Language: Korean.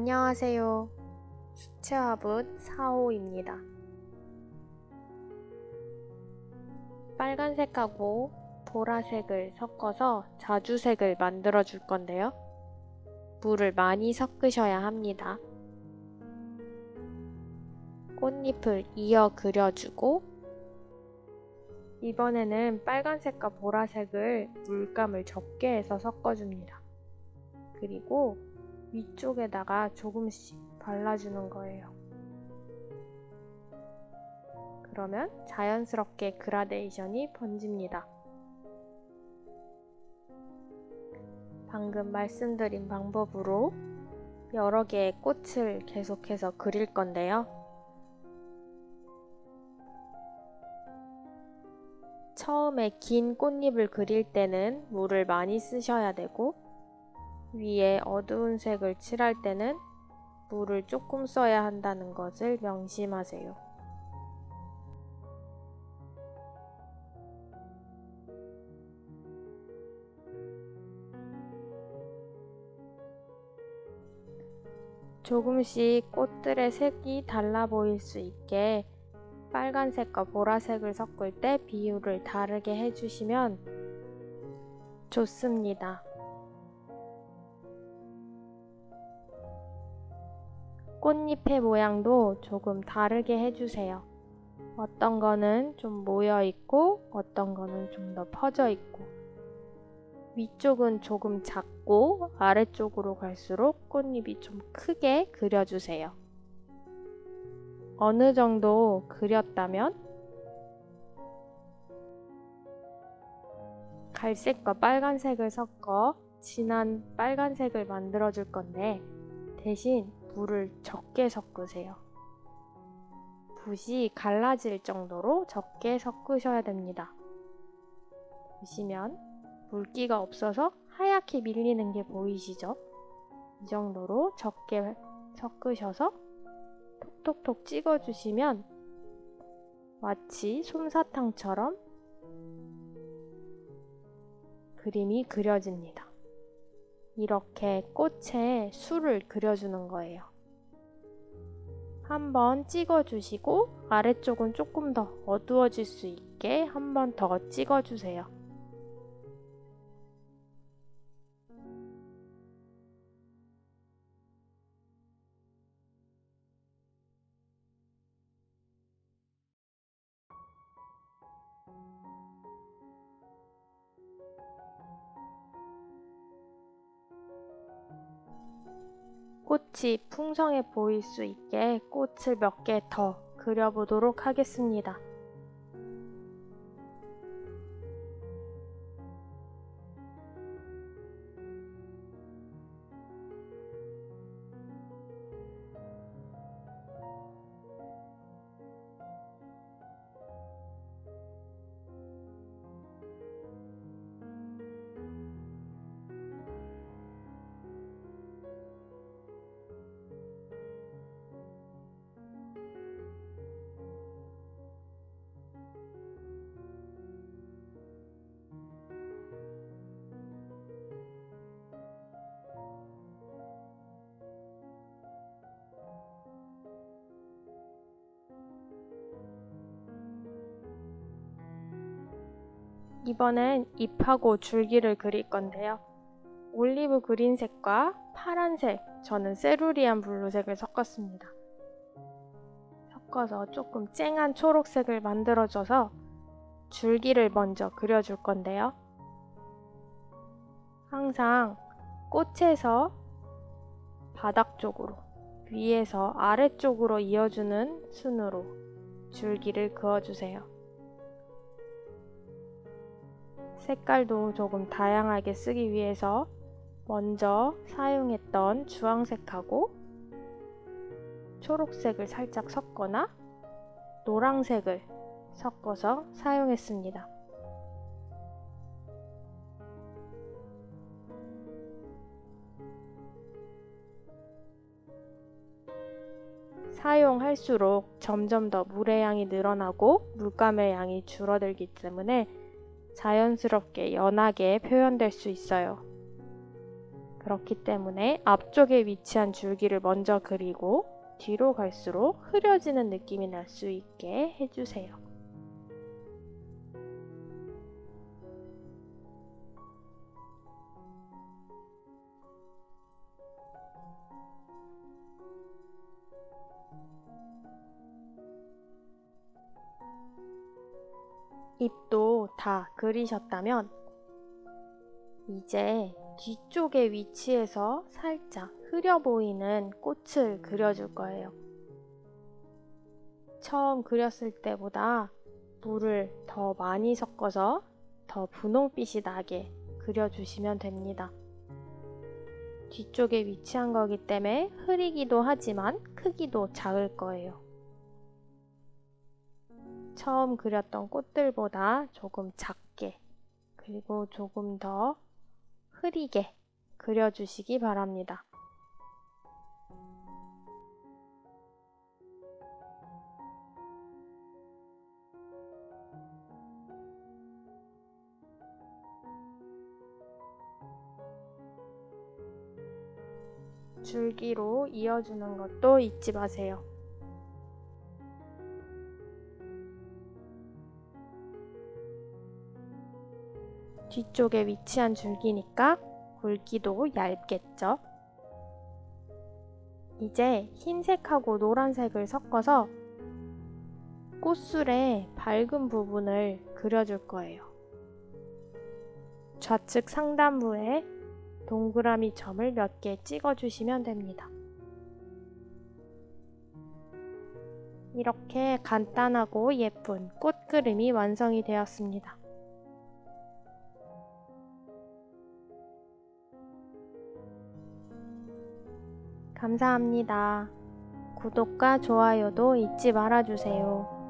안녕하세요. 수채화분 4호입니다. 빨간색하고 보라색을 섞어서 자주색을 만들어 줄 건데요. 물을 많이 섞으셔야 합니다. 꽃잎을 이어 그려주고 이번에는 빨간색과 보라색을 물감을 적게 해서 섞어줍니다. 그리고 위쪽에다가 조금씩 발라주는 거예요. 그러면 자연스럽게 그라데이션이 번집니다. 방금 말씀드린 방법으로 여러 개의 꽃을 계속해서 그릴 건데요. 처음에 긴 꽃잎을 그릴 때는 물을 많이 쓰셔야 되고 위에 어두운 색을 칠할 때는 물을 조금 써야 한다는 것을 명심하세요. 조금씩 꽃들의 색이 달라 보일 수 있게 빨간색과 보라색을 섞을 때 비율을 다르게 해주시면 좋습니다. 꽃잎의 모양도 조금 다르게 해주세요. 어떤 거는 좀 모여 있고 어떤 거는 좀 더 퍼져 있고 위쪽은 조금 작고 아래쪽으로 갈수록 꽃잎이 좀 크게 그려주세요. 어느 정도 그렸다면 갈색과 빨간색을 섞어 진한 빨간색을 만들어 줄 건데 대신 물을 적게 섞으세요. 붓이 갈라질 정도로 적게 섞으셔야 됩니다. 보시면 물기가 없어서 하얗게 밀리는 게 보이시죠? 이 정도로 적게 섞으셔서 톡톡톡 찍어주시면 마치 솜사탕처럼 그림이 그려집니다. 이렇게 꽃에 술을 그려주는 거예요. 한번 찍어주시고 아래쪽은 조금 더 어두워질 수 있게 한 번 더 찍어주세요. 꽃이 풍성해 보일 수 있게 꽃을 몇 개 더 그려보도록 하겠습니다. 이번엔 잎하고 줄기를 그릴 건데요. 올리브 그린색과 파란색, 저는 세루리안 블루색을 섞었습니다. 섞어서 조금 쨍한 초록색을 만들어줘서 줄기를 먼저 그려줄 건데요. 항상 꽃에서 바닥 쪽으로, 위에서 아래쪽으로 이어주는 순으로 줄기를 그어주세요. 색깔도 조금 다양하게 쓰기 위해서 먼저 사용했던 주황색하고 초록색을 살짝 섞거나 노란색을 섞어서 사용했습니다. 사용할수록 점점 더 물의 양이 늘어나고 물감의 양이 줄어들기 때문에 자연스럽게 연하게 표현될 수 있어요. 그렇기 때문에 앞쪽에 위치한 줄기를 먼저 그리고 뒤로 갈수록 흐려지는 느낌이 날 수 있게 해주세요. 잎도 다 그리셨다면 이제 뒤쪽에 위치해서 살짝 흐려 보이는 꽃을 그려줄 거예요. 처음 그렸을 때보다 물을 더 많이 섞어서 더 분홍빛이 나게 그려주시면 됩니다. 뒤쪽에 위치한 거기 때문에 흐리기도 하지만 크기도 작을 거예요. 처음 그렸던 꽃들보다 조금 작게 그리고 조금 더 흐리게 그려주시기 바랍니다. 줄기로 이어주는 것도 잊지 마세요. 뒤쪽에 위치한 줄기니까 굵기도 얇겠죠? 이제 흰색하고 노란색을 섞어서 꽃술의 밝은 부분을 그려줄 거예요. 좌측 상단부에 동그라미 점을 몇 개 찍어주시면 됩니다. 이렇게 간단하고 예쁜 꽃그림이 완성이 되었습니다. 감사합니다. 구독과 좋아요도 잊지 말아주세요.